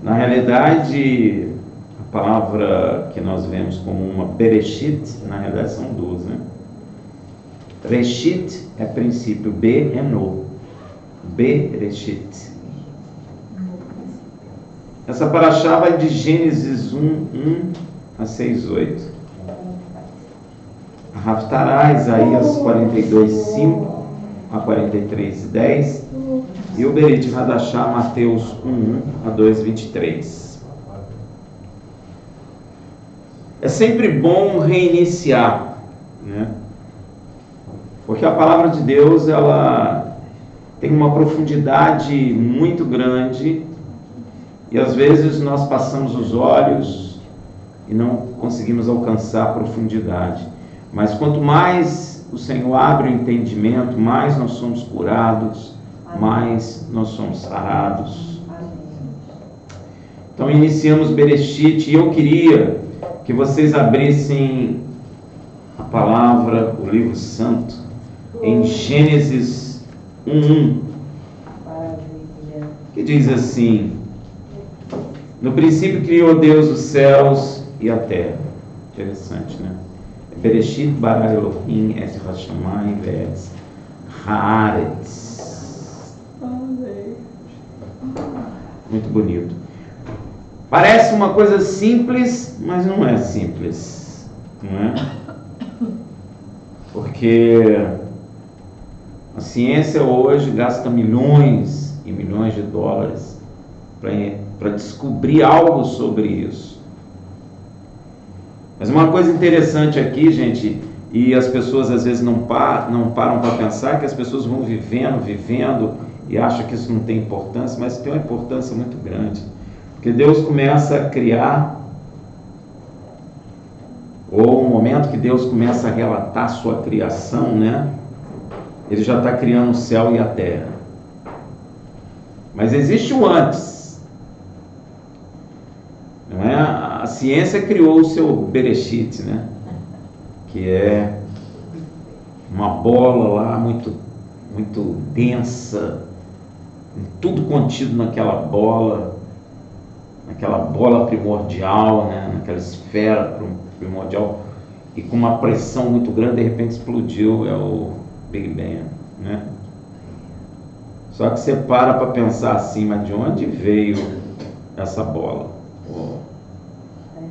Na realidade, a palavra que nós vemos como uma Bereshit, na realidade são duas, né? Reshit é princípio, B é no. Bereshit. Essa paraxá vai de Gênesis 1 a 6:8. Haftará, Isaías 42:5 a 43:10. E o Berit Hadashá, Mateus 1 a 2:23. É sempre bom reiniciar, né? Porque a palavra de Deus, ela tem uma profundidade muito grande e às vezes nós passamos os olhos e não conseguimos alcançar a profundidade. Mas quanto mais o Senhor abre o entendimento, mais nós somos curados, mais nós somos sarados. Então iniciamos Bereshit e eu queria que vocês abrissem a palavra, o livro santo, em Gênesis 1:1, que diz assim: no princípio criou Deus os céus e a terra. Interessante, né? Bereshit bara Elohim et hashamayim ve'etz haaretz. Muito bonito. Parece uma coisa simples, mas não é simples, não é? Porque a ciência hoje gasta milhões e milhões de dólares para descobrir algo sobre isso. Mas uma coisa interessante aqui, gente, e as pessoas às vezes não param para pensar, que as pessoas vão vivendo e acham que isso não tem importância, mas tem uma importância muito grande. Porque Deus começa a criar, ou o momento que Deus começa a relatar a sua criação, né? Ele já está criando o céu e a terra. Mas existe o antes, não é? A ciência criou o seu Bereshit, né? Que é uma bola lá muito densa, tudo contido naquela bola primordial, né? Naquela esfera primordial, e com uma pressão muito grande, de repente explodiu, é o Big Bang, né? Só que você para pensar assim, mas de onde veio essa bola?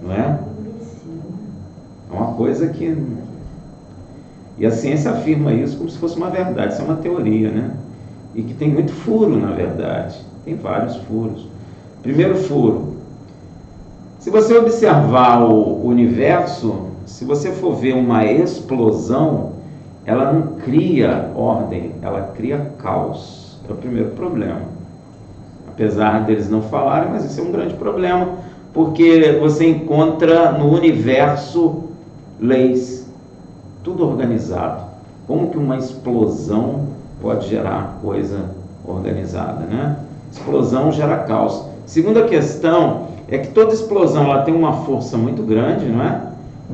Não é? É uma coisa que... E a ciência afirma isso como se fosse uma verdade, isso é uma teoria, né? E que tem muito furo, na verdade. Tem vários furos. Primeiro furo: se você observar o universo, se você for ver uma explosão, ela não cria ordem, ela cria caos. É o primeiro problema. Apesar deles não falarem, mas isso é um grande problema, porque você encontra no universo leis, tudo organizado. Como que uma explosão pode gerar coisa organizada, né? Explosão gera caos. Segunda questão é que toda explosão ela tem uma força muito grande, não é?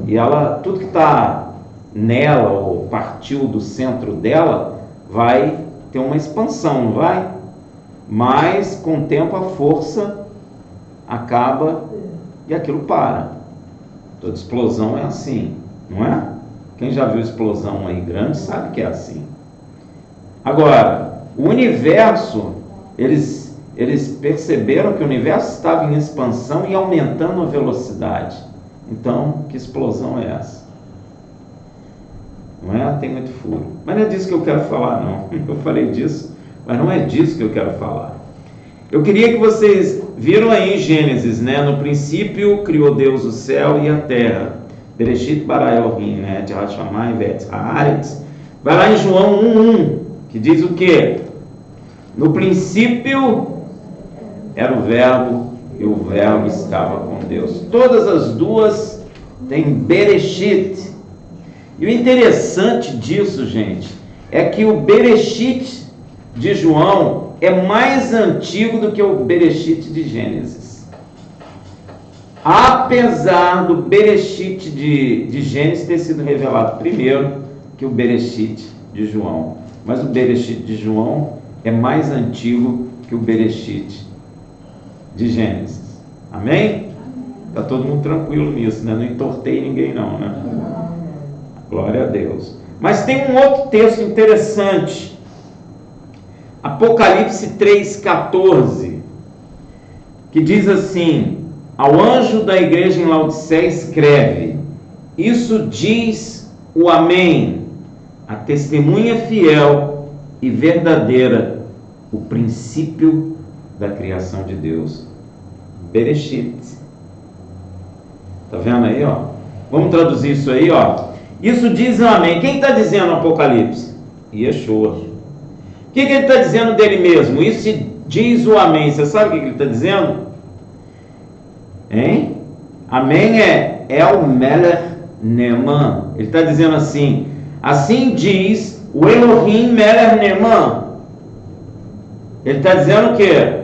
E ela, tudo que está nela ou partiu do centro dela vai ter uma expansão, não vai? Mas com o tempo a força acaba e aquilo para. Toda explosão é assim, não é? Quem já viu explosão aí grande sabe que é assim. Agora, o universo, eles perceberam que o universo estava em expansão e aumentando a velocidade. Então, que explosão é essa? Não é? Tem muito furo. Mas não é disso que eu quero falar, não. Eu falei disso, mas não é disso que eu quero falar. Eu queria que vocês viram aí em Gênesis, né? No princípio criou Deus o céu e a terra. Bereshit bara Elohim, né? De hashamayim ve'etz haaretz. Vai lá em João 1:1, que diz o quê? No princípio era o verbo e o verbo estava com Deus. Todas as duas têm Bereshit. E o interessante disso, gente, é que o Bereshit de João é mais antigo do que o Bereshit de Gênesis. Apesar do Bereshit de Gênesis ter sido revelado primeiro que o Bereshit de João. Mas o Bereshit de João é mais antigo que o Bereshit de Gênesis. Amém? Está todo mundo tranquilo nisso, né? Não entortei ninguém não, né? Glória a Deus. Mas tem um outro texto interessante. Apocalipse 3,14, que diz assim: ao anjo da igreja em Laodiceia escreve: isso diz o Amém, a testemunha fiel e verdadeira, o princípio da criação de Deus. Bereshit. Tá vendo aí, ó? Vamos traduzir isso aí, ó. Isso diz o Amém. Quem está dizendo no Apocalipse? Yeshua. O que ele está dizendo dele mesmo? Isso diz o Amém. Você sabe o que ele está dizendo? Hein? Amém é El Melech Neman. Ele está dizendo assim: assim diz o Elohim Melech Neman. Ele está dizendo o quê?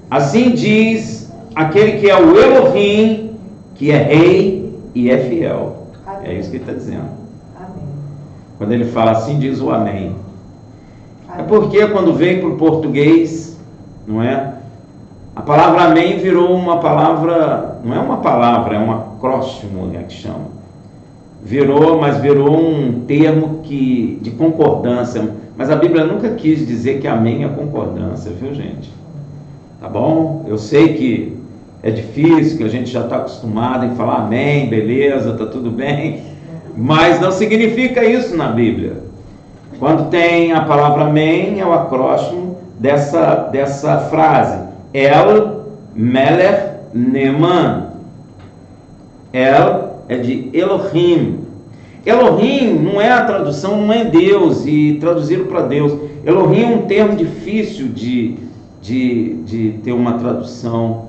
Assim diz aquele que é o Elohim, que é rei e é fiel. É isso que ele está dizendo. Amém. Quando ele fala assim, diz o Amém. É porque quando veio para o português, não é? A palavra Amém virou uma palavra, não é uma palavra, é um acróstimo, né, que chama. Virou um termo de concordância. Mas a Bíblia nunca quis dizer que Amém é concordância, viu, gente? Tá bom? Eu sei que é difícil, que a gente já está acostumado em falar Amém, beleza, tá tudo bem. Mas não significa isso na Bíblia. Quando tem a palavra Amém, é o acróstimo dessa frase. El Melech Neman. El é de Elohim. Elohim não é a tradução, não é Deus, e traduziram para Deus. Elohim é um termo difícil de ter uma tradução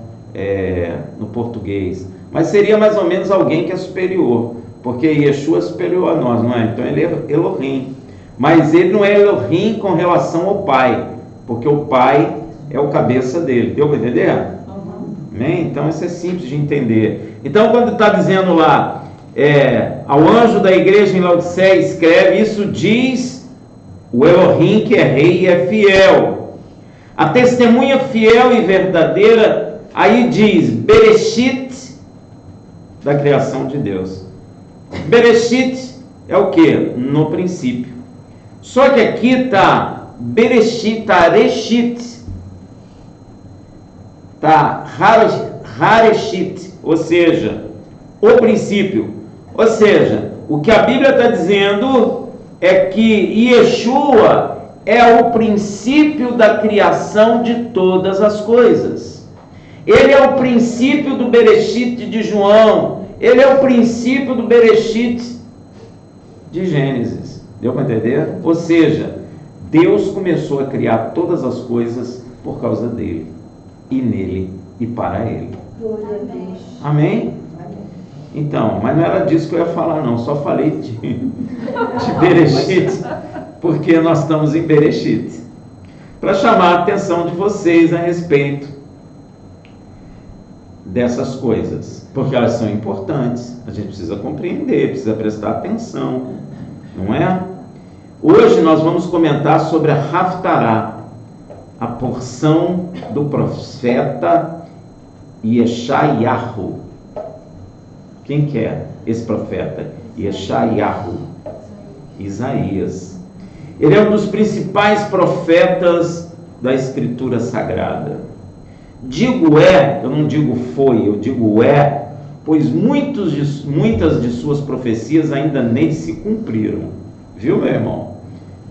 no português. Mas seria mais ou menos alguém que é superior, porque Yeshua é superior a nós, não é? Então ele é Elohim. Mas ele não é Elohim com relação ao Pai, porque o Pai é o cabeça dele. Deu para entender? Amém? Então isso é simples de entender. Então quando está dizendo lá, ao anjo da igreja em Laodiceia escreve: isso diz o Elohim que é rei e é fiel. A testemunha fiel e verdadeira, aí diz Bereshit, da criação de Deus. Bereshit é o que? No princípio. Só que aqui está Bereshit, está Reshit, está Hareshit, ou seja, o princípio. Ou seja, o que a Bíblia está dizendo é que Yeshua é o princípio da criação de todas as coisas. Ele é o princípio do Bereshit de João. Ele é o princípio do Bereshit de Gênesis. Deu para entender? Ou seja, Deus começou a criar todas as coisas por causa dele, e nele, e para ele. Amém? Então, mas não era disso que eu ia falar não, só falei de Bereshit, porque nós estamos em Bereshit, para chamar a atenção de vocês a respeito dessas coisas, porque elas são importantes, a gente precisa compreender, precisa prestar atenção, não é? Hoje nós vamos comentar sobre a Haftarah, a porção do profeta Yeshayahu. Quem que é esse profeta? Yeshayahu, Isaías. Ele é um dos principais profetas da Escritura Sagrada. Digo eu não digo foi, eu digo pois muitas de suas profecias ainda nem se cumpriram. Viu, meu irmão?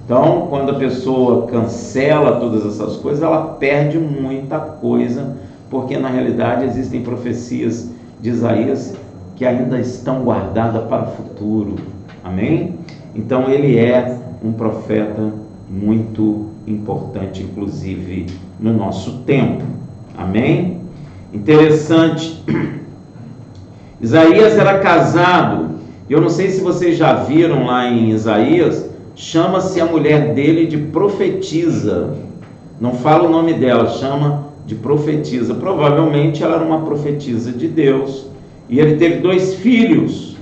Então, quando a pessoa cancela todas essas coisas, ela perde muita coisa, porque na realidade existem profecias de Isaías que ainda estão guardadas para o futuro. Amém? Então, ele é um profeta muito importante, inclusive no nosso tempo. Amém? Interessante. Isaías era casado. Eu não sei se vocês já viram lá em Isaías, chama-se a mulher dele de profetisa. Não fala o nome dela, chama de profetisa. Provavelmente ela era uma profetisa de Deus. E ele teve 2 filhos,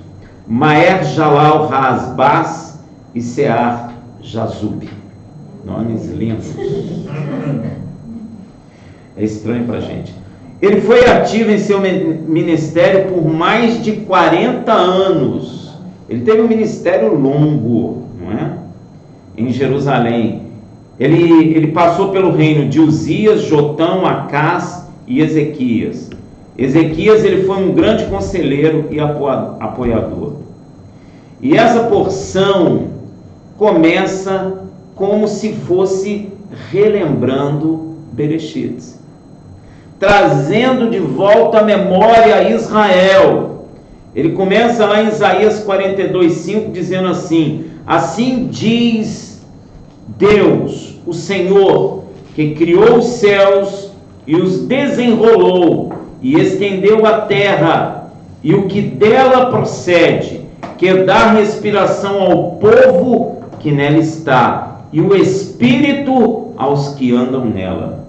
Maer Jalal Hasbaz e Sear Jazub. Nomes lindos. É estranho para a gente. Ele foi ativo em seu ministério por mais de 40 anos. Ele teve um ministério longo, não é? Em Jerusalém. Ele passou pelo reino de Uzias, Jotão, Acás e Ezequias. Ezequias, ele foi um grande conselheiro e apoiador. E essa porção começa como se fosse relembrando Bereshit, trazendo de volta à memória Israel. Ele começa lá em Isaías 42:5 dizendo assim: assim diz Deus, o Senhor, que criou os céus e os desenrolou e estendeu a terra e o que dela procede, que dá respiração ao povo que nela está e o espírito aos que andam nela.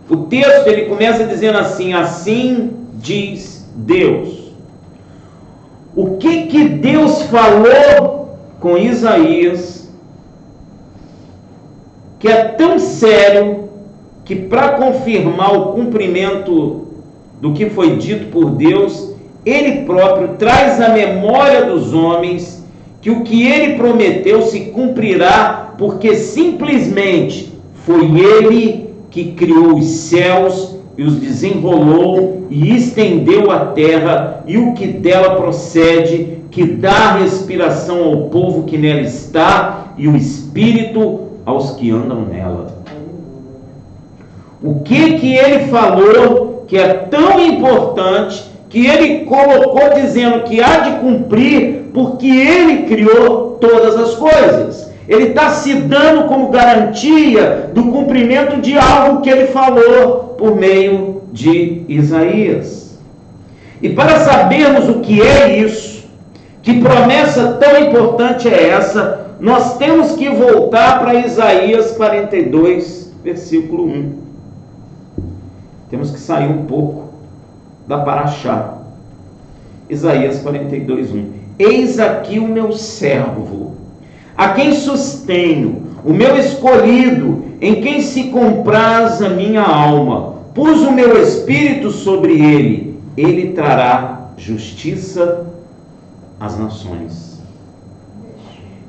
O texto ele começa dizendo assim: assim diz Deus. O que Deus falou com Isaías, que é tão sério, que para confirmar o cumprimento do que foi dito por Deus, ele próprio traz à memória dos homens que o que ele prometeu se cumprirá, porque simplesmente foi ele que criou os céus e os desenrolou e estendeu a terra e o que dela procede, que dá respiração ao povo que nela está e o espírito aos que andam nela. O que ele falou que é tão importante, que ele colocou dizendo que há de cumprir, porque ele criou todas as coisas. Ele está se dando como garantia do cumprimento de algo que ele falou por meio de Isaías. E para sabermos o que é isso, que promessa tão importante é essa, nós temos que voltar para Isaías 42, versículo 1. Temos que sair um pouco da paraxá. Isaías 42, 1. Eis aqui o meu servo, a quem sustenho, o meu escolhido, em quem se compraz a minha alma. Pus o meu espírito sobre ele, ele trará justiça às nações.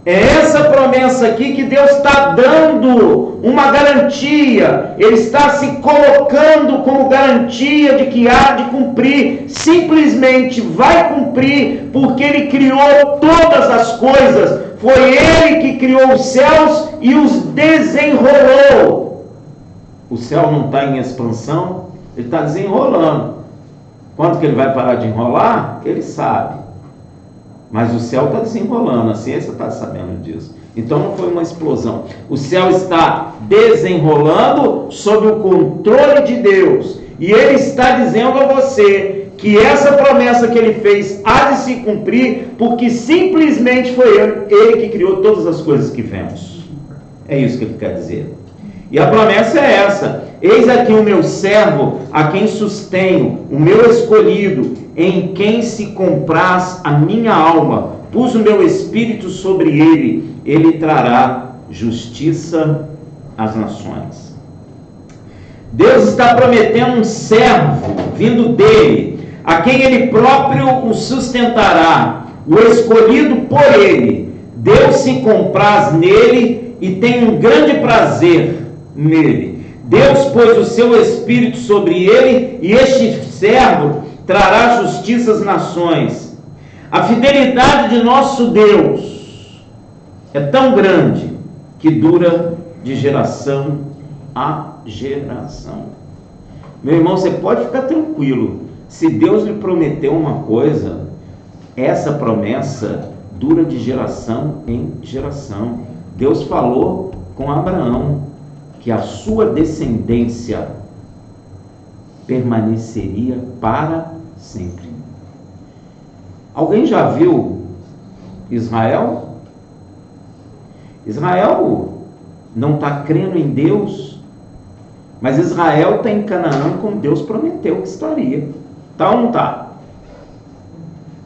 É essa promessa aqui que Deus está dando uma garantia. Ele está se colocando como garantia de que há de cumprir. Simplesmente vai cumprir, porque Ele criou todas as coisas. Foi Ele que criou os céus e os desenrolou. O céu não está em expansão, Ele está desenrolando. Quando que Ele vai parar de enrolar? Ele sabe. Mas o céu está desenrolando, a ciência está sabendo disso. Então não foi uma explosão. O céu está desenrolando sob o controle de Deus. E Ele está dizendo a você que essa promessa que Ele fez há de se cumprir, porque simplesmente foi Ele que criou todas as coisas que vemos. É isso que Ele quer dizer. E a promessa é essa: eis aqui o meu servo, a quem sustenho, o meu escolhido, em quem se compraz a minha alma. Pus o meu espírito sobre ele, ele trará justiça às nações. Deus está prometendo um servo vindo dele, a quem ele próprio o sustentará, o escolhido por ele. Deus se compraz nele e tem um grande prazer nele. Deus pôs o seu espírito sobre ele e este servo trará justiça às nações. A fidelidade de nosso Deus é tão grande que dura de geração a geração. Meu irmão, você pode ficar tranquilo. Se Deus lhe prometeu uma coisa, essa promessa dura de geração em geração. Deus falou com Abraão que a sua descendência permaneceria para sempre. Alguém já viu Israel? Israel não está crendo em Deus, mas Israel está em Canaã como Deus prometeu que estaria. Está ou não está?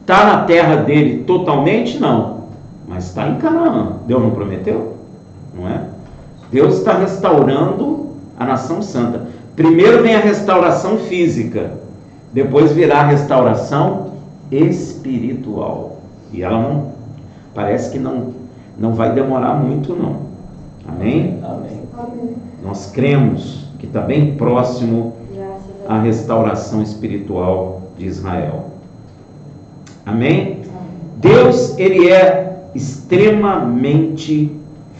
Está na terra dele totalmente? Não. Mas está em Canaã. Deus não prometeu? Não é? Deus está restaurando a nação santa. Primeiro vem a restauração física, depois virá a restauração espiritual. E ela não, parece que não vai demorar muito não. Amém? Amém. Nós cremos que está bem próximo à restauração espiritual de Israel. Amém? Deus, Ele é extremamente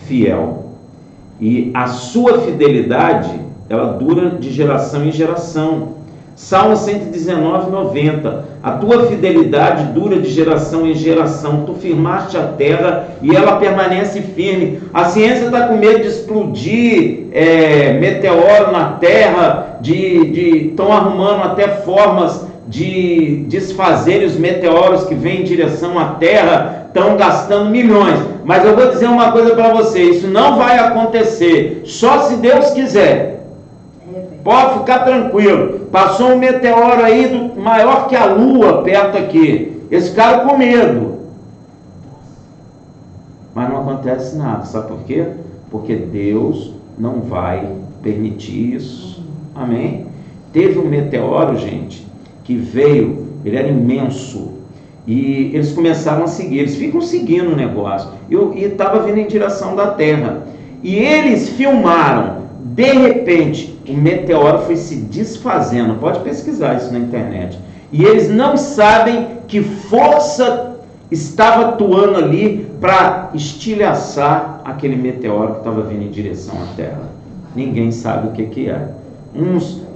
fiel. E a sua fidelidade, ela dura de geração em geração. Salmo 119, 90. A tua fidelidade dura de geração em geração. Tu firmaste a terra e ela permanece firme. A ciência está com medo de explodir meteoro na terra, estão arrumando até formas de desfazer os meteoros que vêm em direção à terra, estão gastando milhões. Mas eu vou dizer uma coisa para você, isso não vai acontecer, só se Deus quiser. Pode ficar tranquilo. Passou um meteoro aí maior que a lua perto aqui. Esse cara com medo. Mas não acontece nada. Sabe por quê? Porque Deus não vai permitir isso. Amém? Teve um meteoro, gente, que veio, ele era imenso. E eles começaram a seguir. Eles ficam seguindo o negócio. E estava vindo em direção da Terra. E eles filmaram. De repente, o meteoro foi se desfazendo. Pode pesquisar isso na internet. E eles não sabem que força estava atuando ali para estilhaçar aquele meteoro que estava vindo em direção à Terra. Ninguém sabe o que é.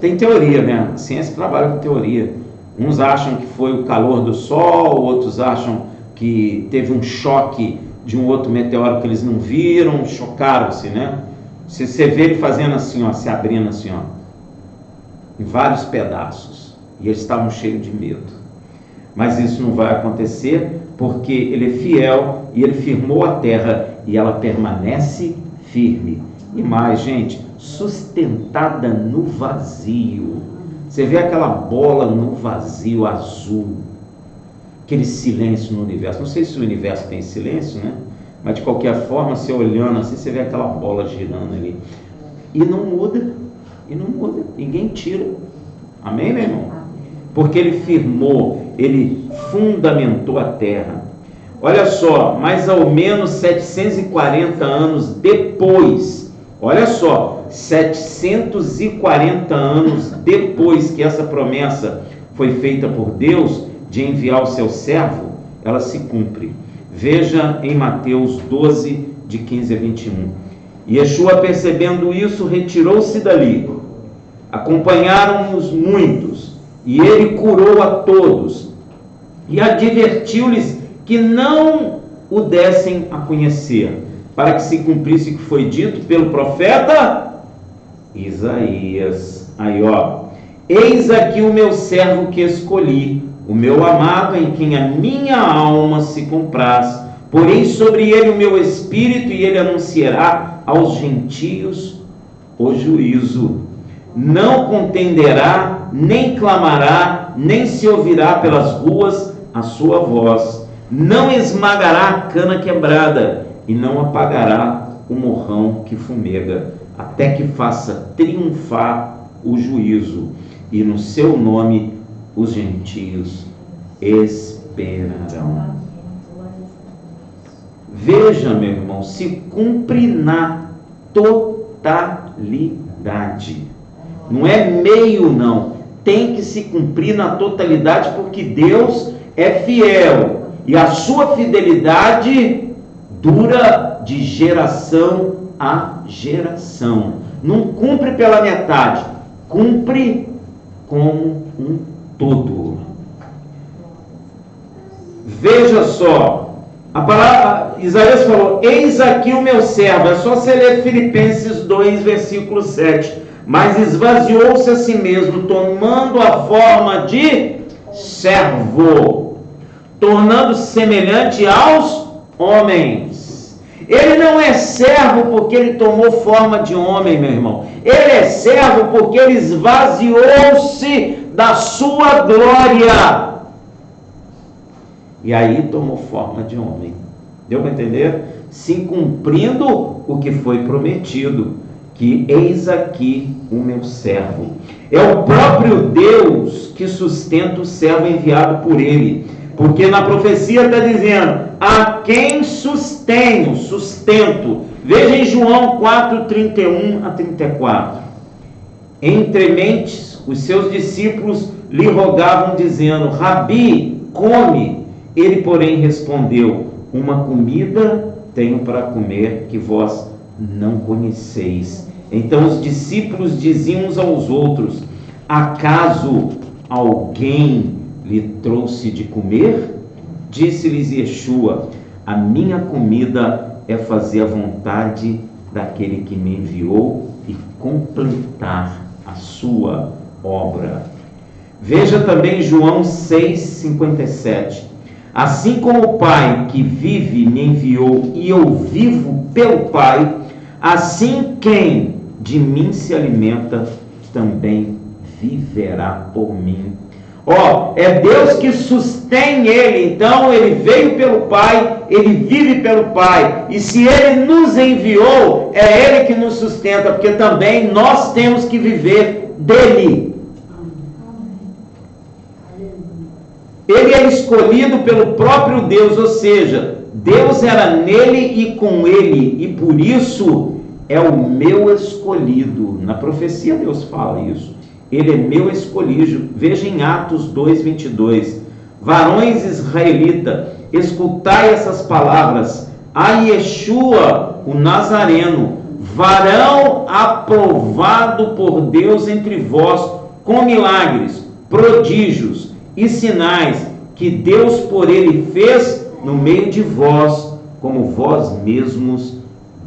Tem teoria, né? A ciência trabalha com teoria. Uns acham que foi o calor do Sol, outros acham que teve um choque de um outro meteoro que eles não viram, chocaram-se, né? Se você vê ele fazendo assim, ó, se abrindo assim, ó, em vários pedaços, e eles estavam cheios de medo. Mas isso não vai acontecer, porque ele é fiel e ele firmou a terra e ela permanece firme. E mais, gente, sustentada no vazio. Você vê aquela bola no vazio azul, aquele silêncio no universo. Não sei se o universo tem silêncio, né? Mas de qualquer forma, você olhando assim, você vê aquela bola girando ali. E não muda, ninguém tira. Amém, meu irmão? Porque ele firmou, ele fundamentou a terra. Olha só, mais ou menos 740 anos depois, olha só, 740 anos depois que essa promessa foi feita por Deus de enviar o seu servo, ela se cumpre. Veja em Mateus 12, de 15 a 21. E Yeshua, percebendo isso, retirou-se dali. Acompanharam-nos muitos, e ele curou a todos, e advertiu-lhes que não o dessem a conhecer, para que se cumprisse o que foi dito pelo profeta Isaías. Aí, ó. Eis aqui o meu servo que escolhi, o meu amado, em quem a minha alma se compraz. Porém sobre ele o meu espírito, e ele anunciará aos gentios o juízo. Não contenderá, nem clamará, nem se ouvirá pelas ruas a sua voz. Não esmagará a cana quebrada, e não apagará o morrão que fumega, até que faça triunfar o juízo, e no seu nome os gentios esperarão. Veja, meu irmão, se cumpre na totalidade. Não é meio, não. Tem que se cumprir na totalidade, porque Deus é fiel. E a sua fidelidade dura de geração a geração. Não cumpre pela metade, cumpre como um todo. Veja só, a palavra, Isaías falou, eis aqui o meu servo. É só você ler Filipenses 2, versículo 7. Mas esvaziou-se a si mesmo, tomando a forma de servo, tornando-se semelhante aos homens. Ele não é servo porque ele tomou forma de homem, meu irmão. Ele é servo porque ele esvaziou-se da sua glória. E aí tomou forma de homem. Deu para entender? Se cumprindo o que foi prometido. que eis aqui o meu servo. É o próprio Deus que sustenta o servo enviado por ele. Porque na profecia está dizendo, a quem sustento. Veja em João 4, 31 a 34. Entre mentes, os seus discípulos lhe rogavam, dizendo, Rabi, come. Ele, porém, respondeu, uma comida tenho para comer que vós não conheceis. Então os discípulos diziam uns aos outros, acaso alguém lhe trouxe de comer? Disse-lhes Yeshua, a minha comida é fazer a vontade daquele que me enviou e completar a sua obra. Veja também João 6,57. Assim como o Pai que vive me enviou e eu vivo pelo Pai, assim quem de mim se alimenta também viverá por mim. É Deus que sustém ele, então ele veio pelo Pai, ele vive pelo Pai, e se ele nos enviou, é ele que nos sustenta, porque também nós temos que viver dele. Ele é escolhido pelo próprio Deus, ou seja, Deus era nele e com ele, e por isso é o meu escolhido. Na profecia Deus fala isso. Ele é meu escolhido. Veja em Atos 2:22. Varões israelitas, escutai essas palavras. A Yeshua, o Nazareno, varão aprovado por Deus entre vós, com milagres, prodígios e sinais que Deus por ele fez no meio de vós, como vós mesmos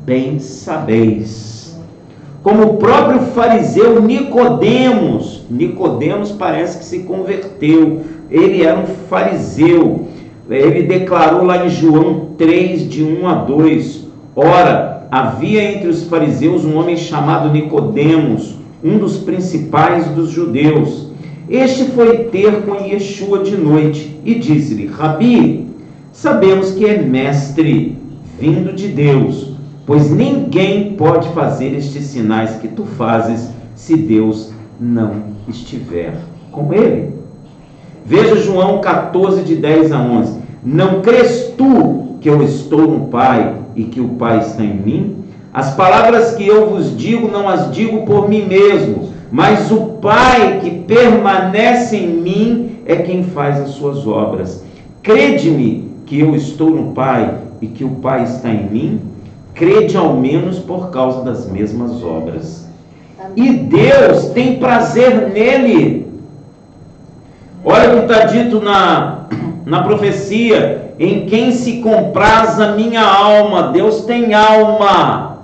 bem sabeis. Como o próprio fariseu Nicodemos parece que se converteu, ele era um fariseu, ele declarou lá em João 3, de 1 a 2, ora, havia entre os fariseus um homem chamado Nicodemos, um dos principais dos judeus. Este foi ter com Yeshua de noite e disse-lhe, Rabi, sabemos que é mestre vindo de Deus, pois ninguém pode fazer estes sinais que tu fazes se Deus não estiver com ele. Veja João 14, de 10 a 11. Não crês tu que eu estou no Pai e que o Pai está em mim? As palavras que eu vos digo, não as digo por mim mesmo, mas o Pai que permanece em mim é quem faz as suas obras. Crede-me que eu estou no Pai e que o Pai está em mim? Crede ao menos por causa das mesmas obras. E Deus tem prazer nele. Olha o que está dito na profecia, em quem se compraz a minha alma. Deus tem alma.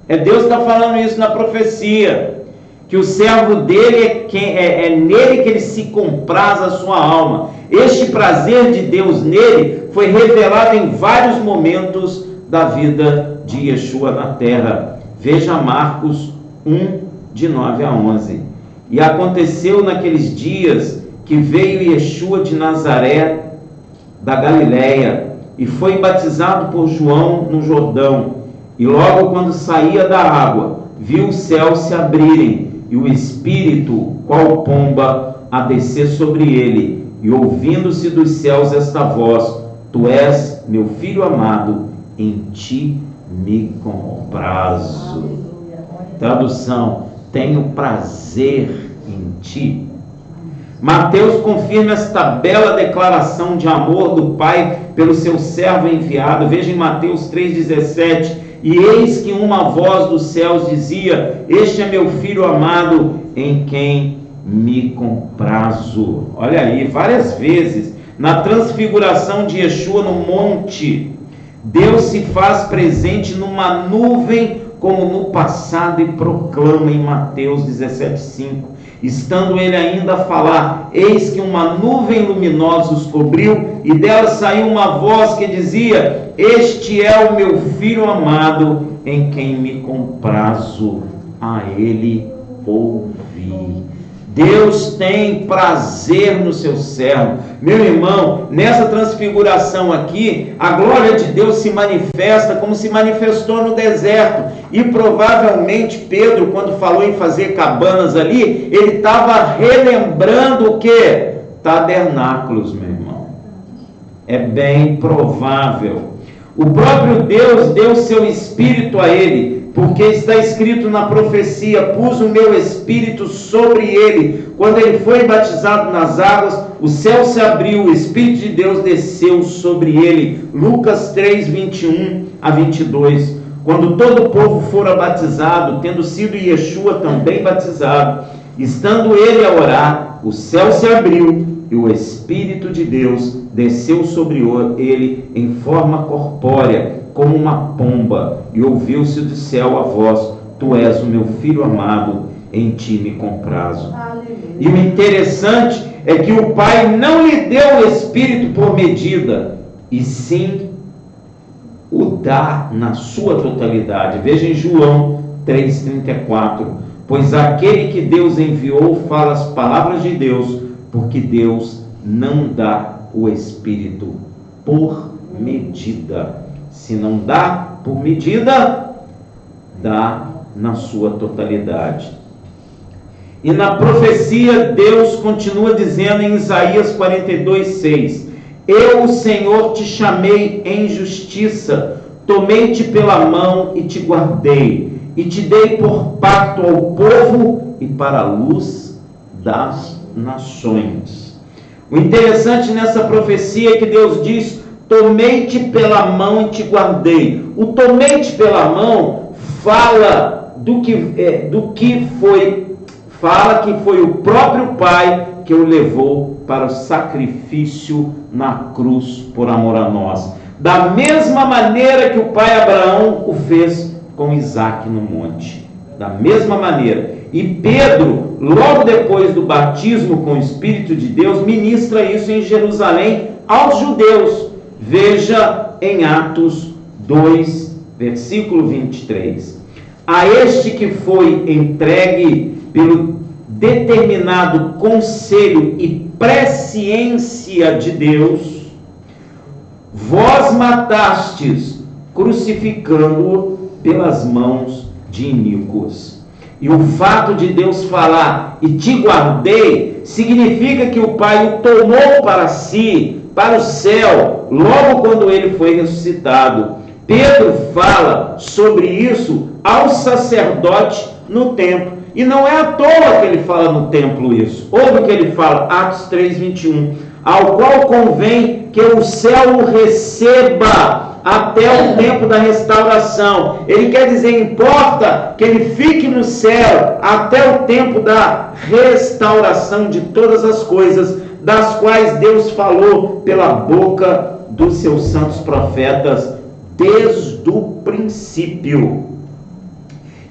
Deus está falando isso na profecia, que o servo dele é nele que ele se compraz a sua alma. Este prazer de Deus nele foi revelado em vários momentos da vida de Yeshua na terra. Veja Marcos 1, de 9 a 11. E aconteceu naqueles dias que veio Yeshua de Nazaré, da Galiléia, e foi batizado por João no Jordão. E logo quando saía da água, viu os céus se abrirem, e o Espírito, qual pomba, a descer sobre ele. E ouvindo-se dos céus esta voz, Tu és meu Filho amado, em ti me comprazo. Tradução, tenho prazer em ti. Mateus confirma esta bela declaração de amor do Pai pelo seu servo enviado. Veja em Mateus 3,17. E eis que uma voz dos céus dizia, este é meu Filho amado, em quem me comprazo. Olha aí, várias vezes, na transfiguração de Yeshua no monte, Deus se faz presente numa nuvem, como no passado, e proclama em Mateus 17,5. Estando ele ainda a falar, eis que uma nuvem luminosa os cobriu, e dela saiu uma voz que dizia, este é o meu Filho amado, em quem me comprazo, a ele ouvi. Deus tem prazer no seu servo. Meu irmão, nessa transfiguração aqui, a glória de Deus se manifesta como se manifestou no deserto. E provavelmente Pedro, quando falou em fazer cabanas ali, ele estava relembrando o quê? Tabernáculos, meu irmão. É bem provável. O próprio Deus deu seu Espírito a ele, porque está escrito na profecia: pus o meu Espírito sobre ele. Quando ele foi batizado nas águas, o céu se abriu, o Espírito de Deus desceu sobre ele. Lucas 3, 21 a 22. Quando todo o povo fora batizado, tendo sido Yeshua também batizado, estando ele a orar, o céu se abriu e o Espírito de Deus desceu sobre ele em forma corpórea, como uma pomba, e ouviu-se do céu a voz: tu és o meu filho amado, em ti me comprazo. E o interessante é que o Pai não lhe deu o Espírito por medida, e sim o dá na sua totalidade. Veja em João 3,34: pois aquele que Deus enviou fala as palavras de Deus, porque Deus não dá o Espírito por medida. Se não dá por medida, dá na sua totalidade. E na profecia, Deus continua dizendo em Isaías 42:6: eu, o Senhor, te chamei em justiça, tomei-te pela mão e te guardei, e te dei por pacto ao povo e para a luz das nações. O interessante nessa profecia é que Deus diz: tomei-te pela mão e te guardei. O tomei-te pela mão fala fala que foi o próprio Pai que o levou para o sacrifício na cruz por amor a nós. Da mesma maneira que o pai Abraão o fez com Isaque no monte. Da mesma maneira. E Pedro, logo depois do batismo com o Espírito de Deus, ministra isso em Jerusalém aos judeus. Veja em Atos 2, versículo 23. A este que foi entregue pelo determinado conselho e presciência de Deus, vós matastes, crucificando-o pelas mãos de iníquos. E o fato de Deus falar: e te guardei, significa que o Pai o tomou para si, para o céu, logo quando ele foi ressuscitado. Pedro fala sobre isso ao sacerdote no templo. E não é à toa que ele fala no templo isso. Ouve o que ele fala, Atos 3:21. Ao qual convém que o céu o receba até o tempo da restauração. Ele quer dizer, importa que ele fique no céu até o tempo da restauração de todas as coisas, das quais Deus falou pela boca dos seus santos profetas desde o princípio.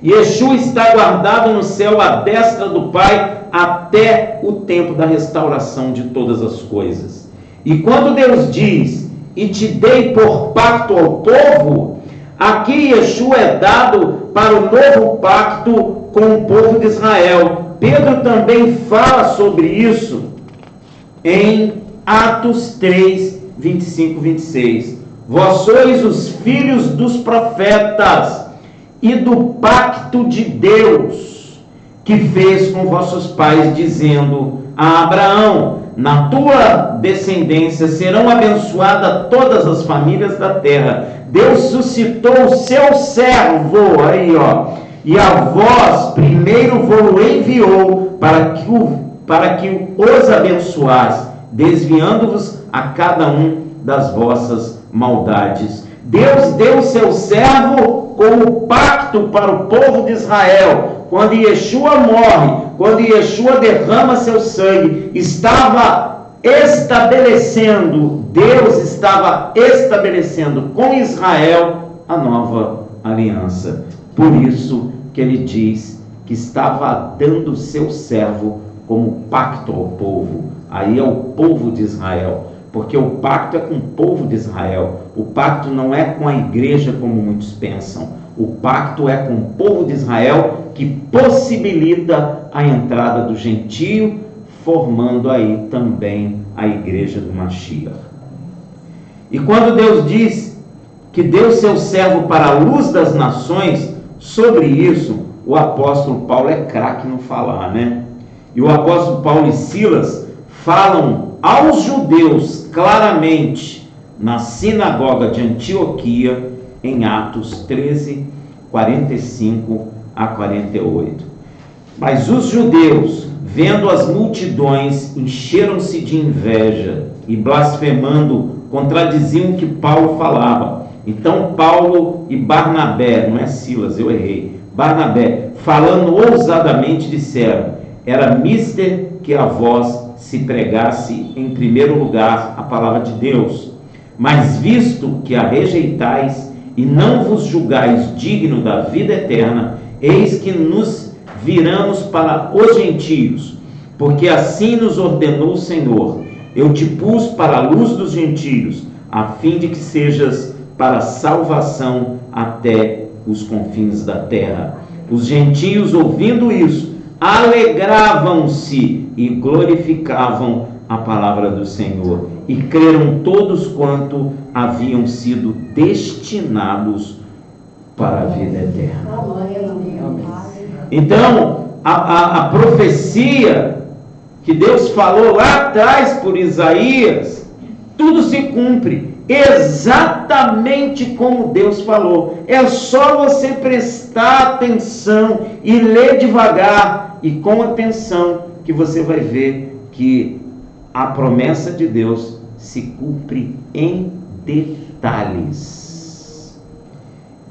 Yeshua está guardado no céu à destra do Pai até o tempo da restauração de todas as coisas. E quando Deus diz: e te dei por pacto ao povo, aqui Yeshua é dado para o novo pacto com o povo de Israel. Pedro também fala sobre isso em Atos 3, 25, 26. Vós sois os filhos dos profetas e do pacto de Deus, que fez com vossos pais, dizendo a Abraão: na tua descendência serão abençoadas todas as famílias da terra. Deus suscitou o seu servo, e a vós primeiro vos enviou para que os abençoasse, desviando-vos a cada um das vossas maldades. Deus deu seu servo como pacto para o povo de Israel. Quando Yeshua morre, quando Yeshua derrama seu sangue, Deus estava estabelecendo com Israel a nova aliança. Por isso que ele diz que estava dando o seu servo como pacto ao povo. Aí é o povo de Israel. Porque o pacto é com o povo de Israel. O pacto não é com a igreja como muitos pensam. O pacto é com o povo de Israel, que possibilita a entrada do gentio, formando aí também a igreja do Mashiach. E quando Deus diz que deu seu servo para a luz das nações, Sobre isso, o apóstolo Paulo é craque no falar, né? E o apóstolo Paulo e Silas falam aos judeus claramente na sinagoga de Antioquia, em Atos 13, 45 a 48. Mas os judeus, vendo as multidões, encheram-se de inveja e, blasfemando, contradiziam o que Paulo falava. Então Paulo e Barnabé, não é Silas, eu errei, Barnabé, falando ousadamente, disseram: era mister que a vós se pregasse em primeiro lugar a palavra de Deus, mas visto que a rejeitais e não vos julgais digno da vida eterna, eis que nos viramos para os gentios, porque assim nos ordenou o Senhor: eu te pus para a luz dos gentios, a fim de que sejas para salvação até os confins da terra. Os gentios, ouvindo isso, alegravam-se e glorificavam a palavra do Senhor, e creram todos quanto haviam sido destinados para a vida eterna. Então, a profecia que Deus falou lá atrás por Isaías, tudo se cumpre exatamente como Deus falou. É só você prestar atenção e ler devagar e com atenção, que você vai ver que a promessa de Deus se cumpre em detalhes.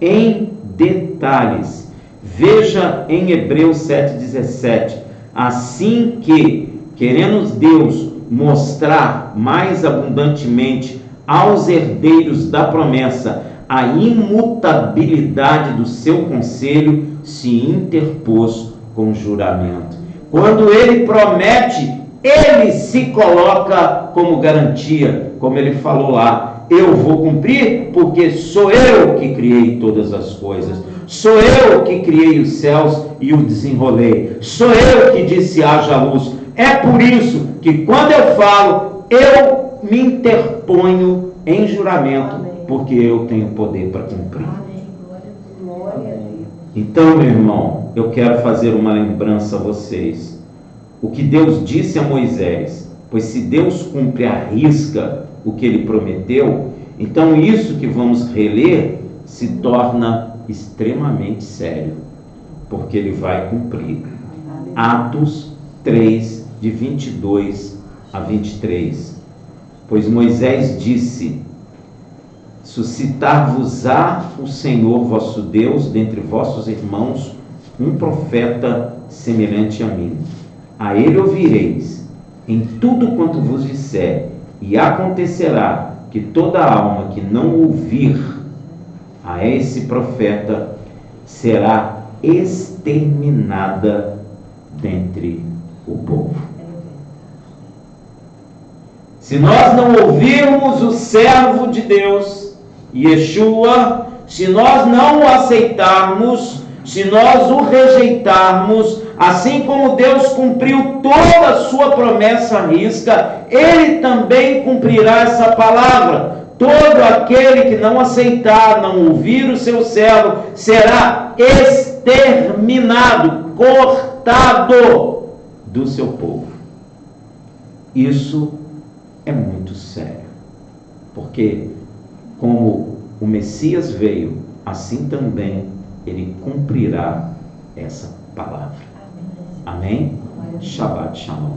Em detalhes. Veja em Hebreus 7,17: assim que, querendo Deus mostrar mais abundantemente aos herdeiros da promessa a imutabilidade do seu conselho, se interpôs com juramento. Quando ele promete, ele se coloca como garantia, como ele falou lá: eu vou cumprir porque sou eu que criei todas as coisas, sou eu que criei os céus e o desenrolei, sou eu que disse haja luz. É por isso que quando eu falo, eu me interponho em juramento, porque eu tenho poder para cumprir. Então, meu irmão, eu quero fazer uma lembrança a vocês. O que Deus disse a Moisés, pois se Deus cumpre à risca o que ele prometeu, então isso que vamos reler se torna extremamente sério, porque ele vai cumprir. Atos 3, de 22 a 23. Pois Moisés disse: suscitar-vos-á o Senhor vosso Deus dentre vossos irmãos um profeta semelhante a mim. A ele ouvireis em tudo quanto vos disser, e acontecerá que toda alma que não ouvir a esse profeta será exterminada dentre o povo. Se nós não ouvirmos o servo de Deus, Yeshua, se nós não o aceitarmos, se nós o rejeitarmos, assim como Deus cumpriu toda a sua promessa à risca, ele também cumprirá essa palavra. Todo aquele que não aceitar, não ouvir o seu servo, será exterminado, cortado do seu povo. Isso é muito sério, porque como o Messias veio, assim também ele cumprirá essa palavra. Amém? Shabbat Shalom.